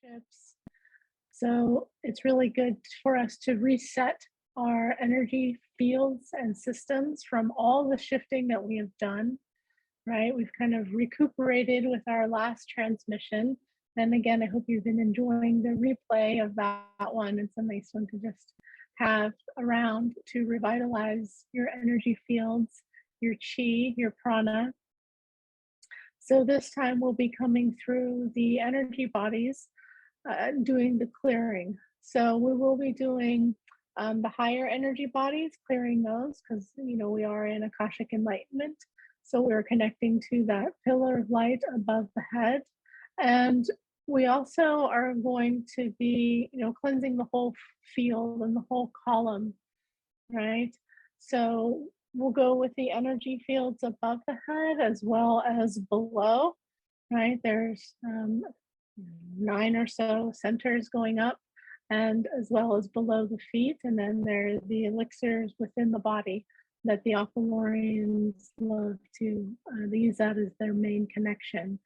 relationships. So it's really good for us to reset our energy fields and systems from all the shifting that we have done, right? We've kind of recuperated with our last transmission. And again, I hope you've been enjoying the replay of that one. It's a nice one to just have around to revitalize your energy fields, your chi, your prana. So this time we'll be coming through the energy bodies, doing the clearing. So we will be doing the higher energy bodies, clearing those because, we are in Akashic Enlightenment. So we're connecting to that pillar of light above the head. And we also are going to be, cleansing the whole field and the whole column, right? So we'll go with the energy fields above the head as well as below, right? There's 9 or so centers going up and as well as below the feet. And then there are the elixirs within the body that the Aqualorians love to use that as their main connection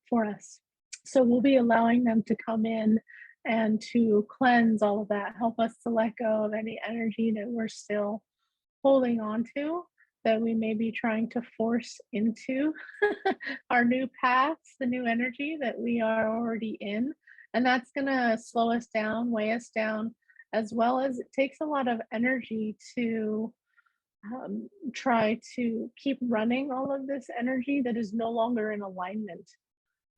for us. So we'll be allowing them to come in and to cleanse all of that, help us to let go of any energy that we're still holding on to, that we may be trying to force into our new paths, the new energy that we are already in. And that's going to slow us down, weigh us down, as well as it takes a lot of energy to try to keep running all of this energy that is no longer in alignment,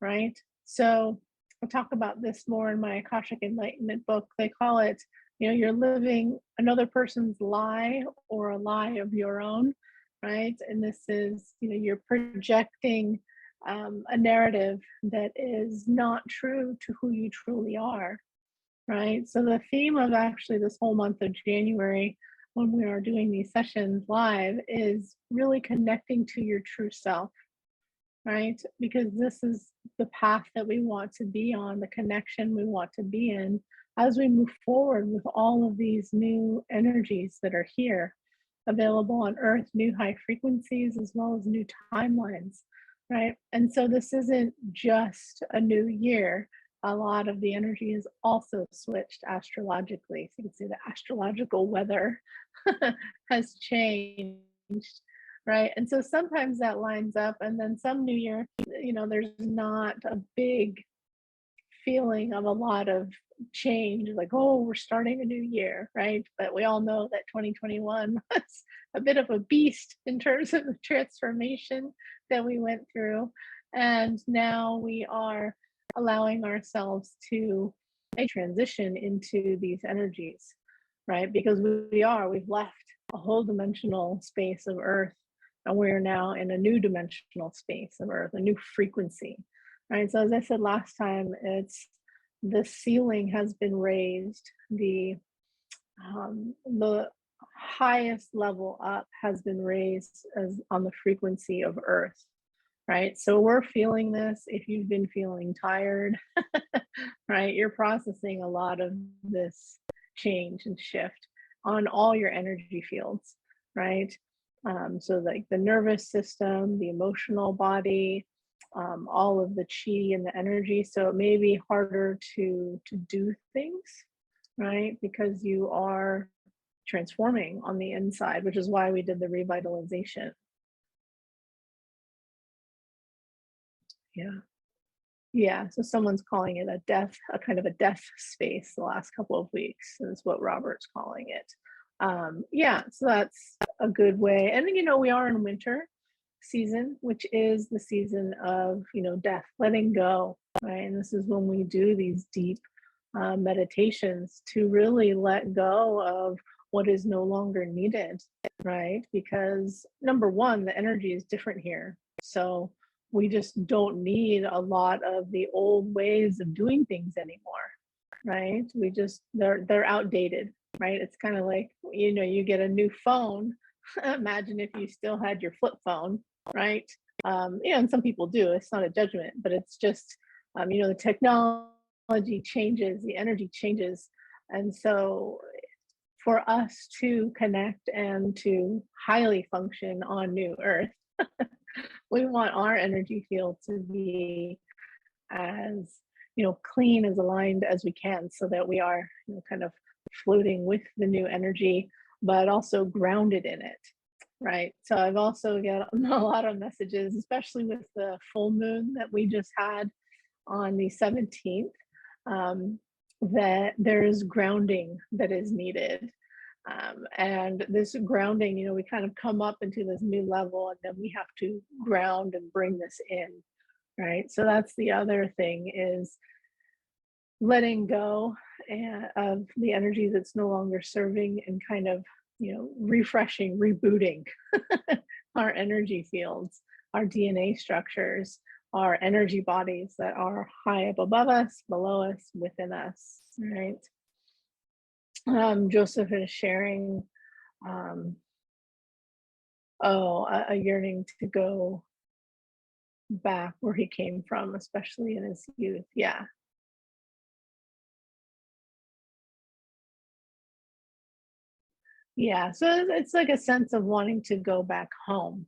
right? So I'll talk about this more in my Akashic Enlightenment book. They call it, you're living another person's lie or a lie of your own, right? And this is, you're projecting a narrative that is not true to who you truly are, right? So the theme of actually this whole month of January, when we are doing these sessions live, is really connecting to your true self, right? Because this is the path that we want to be on, the connection we want to be in as we move forward with all of these new energies that are here available on Earth, new high frequencies, as well as new timelines, right? And so this isn't just a new year. A lot of the energy is also switched astrologically. So you can see the astrological weather has changed, right? And so sometimes that lines up, and then some new year, there's not a big feeling of a lot of change, like, oh, we're starting a new year, right? But we all know that 2021 was a bit of a beast in terms of the transformation that we went through. And now we are allowing ourselves to transition into these energies, right? Because we've left a whole dimensional space of Earth, and we're now in a new dimensional space of Earth, a new frequency, right? So as I said last time, it's the ceiling has been raised, the highest level up has been raised as on the frequency of Earth, right? So we're feeling this. If you've been feeling tired, right, you're processing a lot of this change and shift on all your energy fields, right? So like the nervous system, the emotional body, all of the chi and the energy. So it may be harder to do things, right? Because you are transforming on the inside, which is why we did the revitalization. Yeah, so someone's calling it a kind of a death space the last couple of weeks, is what Robert's calling it. Yeah, so that's a good way. And we are in winter season, which is the season of, death, letting go, right? And this is when we do these deep meditations to really let go of what is no longer needed, right? Because number one, the energy is different here. So we just don't need a lot of the old ways of doing things anymore, right? They're outdated, right? It's kind of like, you get a new phone. Imagine if you still had your flip phone, right? And some people do. It's not a judgment, but it's just, the technology changes, the energy changes. And so for us to connect and to highly function on New Earth, we want our energy field to be as clean, as aligned as we can, so that we are, kind of floating with the new energy, but also grounded in it. Right. So I've also got a lot of messages, especially with the full moon that we just had on the 17th, um, that there is grounding that is needed. And this grounding, we kind of come up into this new level, and then we have to ground and bring this in. Right. So that's the other thing, is letting go of the energy that's no longer serving, and kind of, refreshing, rebooting our energy fields, our DNA structures, our energy bodies that are high up above us, below us, within us, right? Joseph is sharing, um, a yearning to go back where he came from, especially in his youth. Yeah. Yeah, so it's like a sense of wanting to go back home,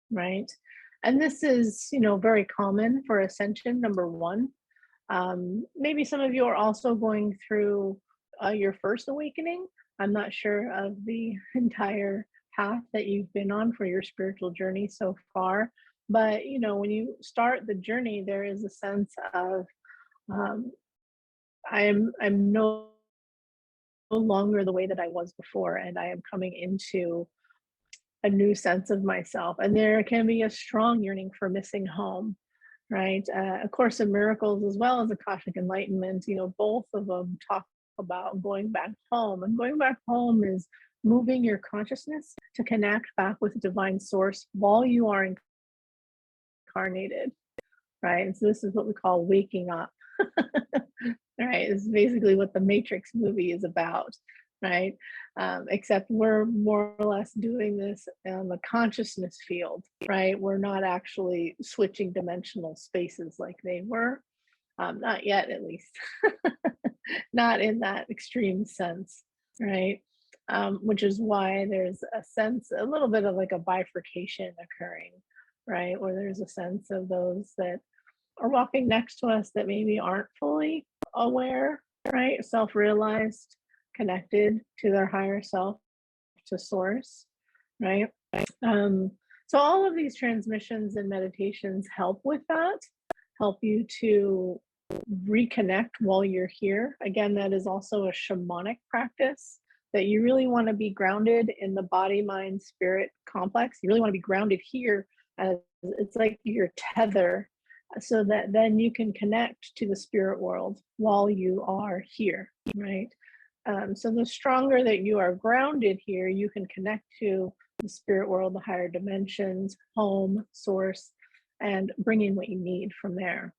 right? And this is, very common for ascension, number one. Maybe some of you are also going through your first awakening. I'm not sure of the entire path that you've been on for your spiritual journey so far, but when you start the journey, there is a sense of, um, I'm no longer the way that I was before, and I am coming into a new sense of myself. And there can be a strong yearning for missing home, right? A Course in Miracles, as well as Akashic Enlightenment, both of them talk about going back home. And going back home is moving your consciousness to connect back with divine source while you are incarnated, right? And so this is what we call waking up. Right, it's basically what the Matrix movie is about, right? Except we're more or less doing this on the consciousness field, right? We're not actually switching dimensional spaces like they were, not yet, at least, not in that extreme sense, right? Which is why there's a sense, a little bit of like a bifurcation occurring, right? Where there's a sense of those that are walking next to us that maybe aren't fully aware, right? Self realized, connected to their higher self, to source, right? Um, so, all of these transmissions and meditations help with that, help you to reconnect while you're here. Again, that is also a shamanic practice, that you really want to be grounded in the body, mind, spirit complex. You really want to be grounded here, as it's like your tether, so that then you can connect to the spirit world while you are here, right? So the stronger that you are grounded here, you can connect to the spirit world, the higher dimensions, home, source, and bring in what you need from there.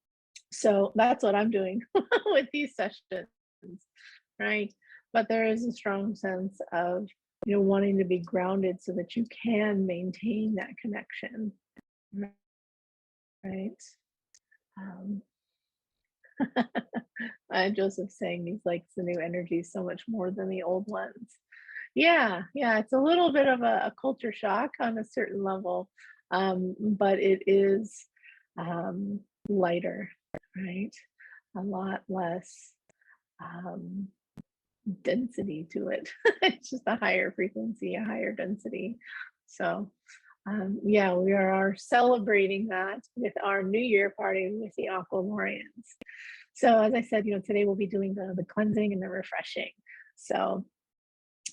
So that's what I'm doing with these sessions, right? But there is a strong sense of, wanting to be grounded so that you can maintain that connection, right? Um, Joseph's saying he likes the new energy so much more than the old ones. Yeah, yeah, it's a little bit of a culture shock on a certain level, but it is, um, lighter, right? A lot less, um, density to it. It's just a higher frequency, a higher density. So, yeah, we are celebrating that with our New Year party with the Aqualorians. So, as I said, today we'll be doing the cleansing and the refreshing. So,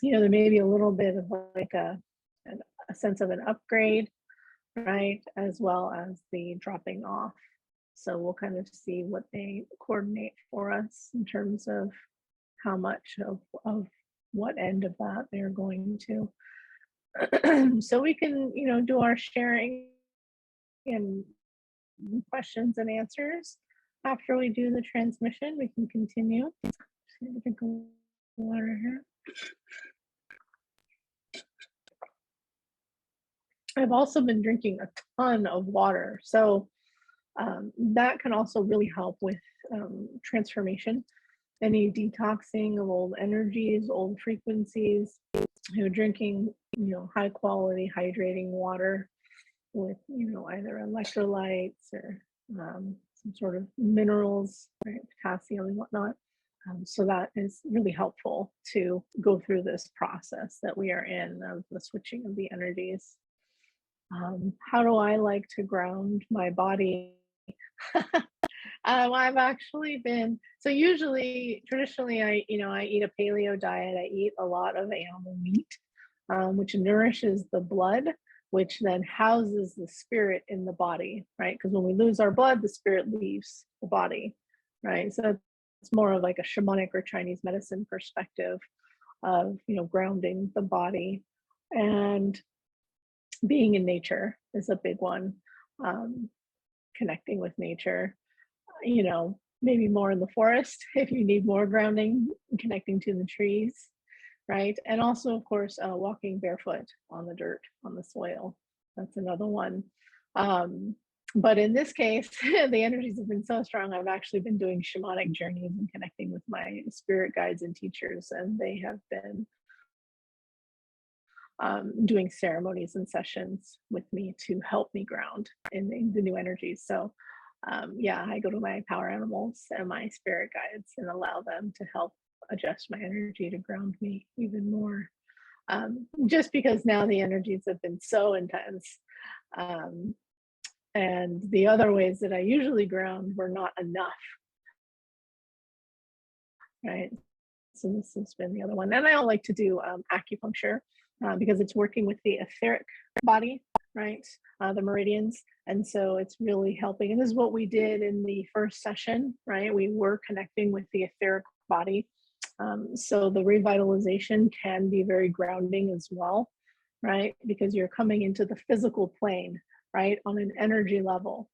there may be a little bit of like a sense of an upgrade, right? As well as the dropping off. So we'll kind of see what they coordinate for us in terms of how much of what end of that they're going to. So we can, do our sharing and questions and answers after we do the transmission. We can continue. Just gonna drink a little water here. I've also been drinking a ton of water, so that can also really help with transformation, any detoxing of old energies, old frequencies. Drinking, high quality hydrating water with, either electrolytes or some sort of minerals right? Potassium and whatnot. So that is really helpful to go through this process that we are in of the switching of the energies. How do I like to ground my body? I've actually been so usually traditionally I eat a paleo diet. I eat a lot of animal meat, which nourishes the blood, which then houses the spirit in the body, right? Because when we lose our blood, the spirit leaves the body, right? So it's more of like a shamanic or Chinese medicine perspective of grounding the body, and being in nature is a big one. Um, Connecting with nature, maybe more in the forest if you need more grounding, connecting to the trees, right? And also, of course, walking barefoot on the dirt, on the soil. That's another one. Um, but in this case, the energies have been so strong. I've actually been doing shamanic journeys and connecting with my spirit guides and teachers, and they have been doing ceremonies and sessions with me to help me ground in the new energies. So, yeah, I go to my power animals and my spirit guides and allow them to help adjust my energy to ground me even more. Just because now the energies have been so intense. Um, and the other ways that I usually ground were not enough, right? So this has been the other one. And I don't like to do acupuncture because it's working with the etheric body, right? The meridians. And so it's really helping. And this is what we did in the first session, right? We were connecting with the etheric body. So the revitalization can be very grounding as well, right? Because you're coming into the physical plane, right? On an energy level.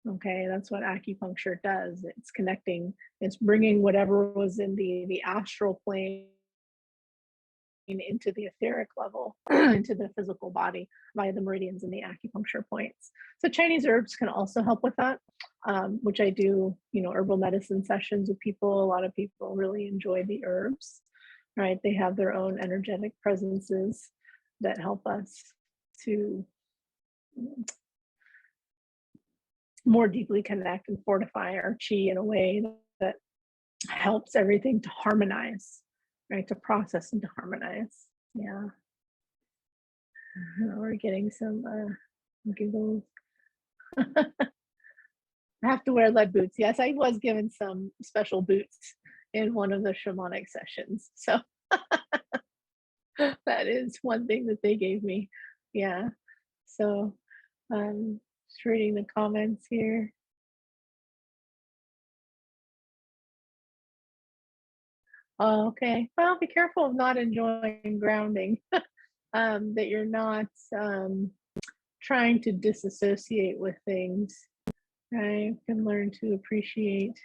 Okay, that's what acupuncture does. It's connecting, it's bringing whatever was in the astral plane into the etheric level, into the physical body via the meridians and the acupuncture points. So Chinese herbs can also help with that, which I do, herbal medicine sessions with people. A lot of people really enjoy the herbs, right? They have their own energetic presences that help us to more deeply connect and fortify our chi in a way that helps everything to harmonize, right? To process and to harmonize. Yeah. We're getting some giggles. I have to wear lead boots. Yes, I was given some special boots in one of the shamanic sessions. So that is one thing that they gave me. Yeah. So just reading the comments here. Oh, okay. Well, be careful of not enjoying grounding. That you're not trying to disassociate with things, right? You can learn to appreciate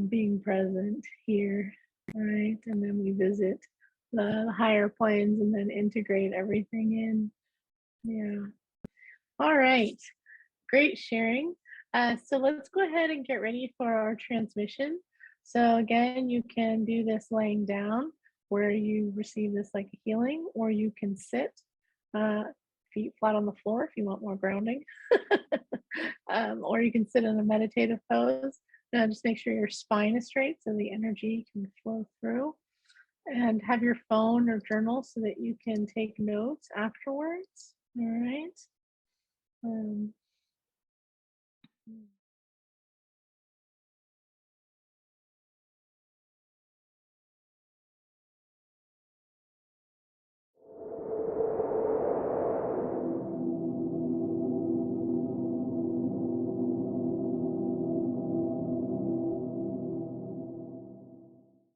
being present here, right? And then we visit the higher planes and then integrate everything in. Yeah. All right. Great sharing. So let's go ahead and get ready for our transmission. So again, you can do this laying down where you receive this like a healing, or you can sit feet flat on the floor if you want more grounding, or you can sit in a meditative pose. Now just make sure your spine is straight so the energy can flow through, and have your phone or journal so that you can take notes afterwards. All right. Um,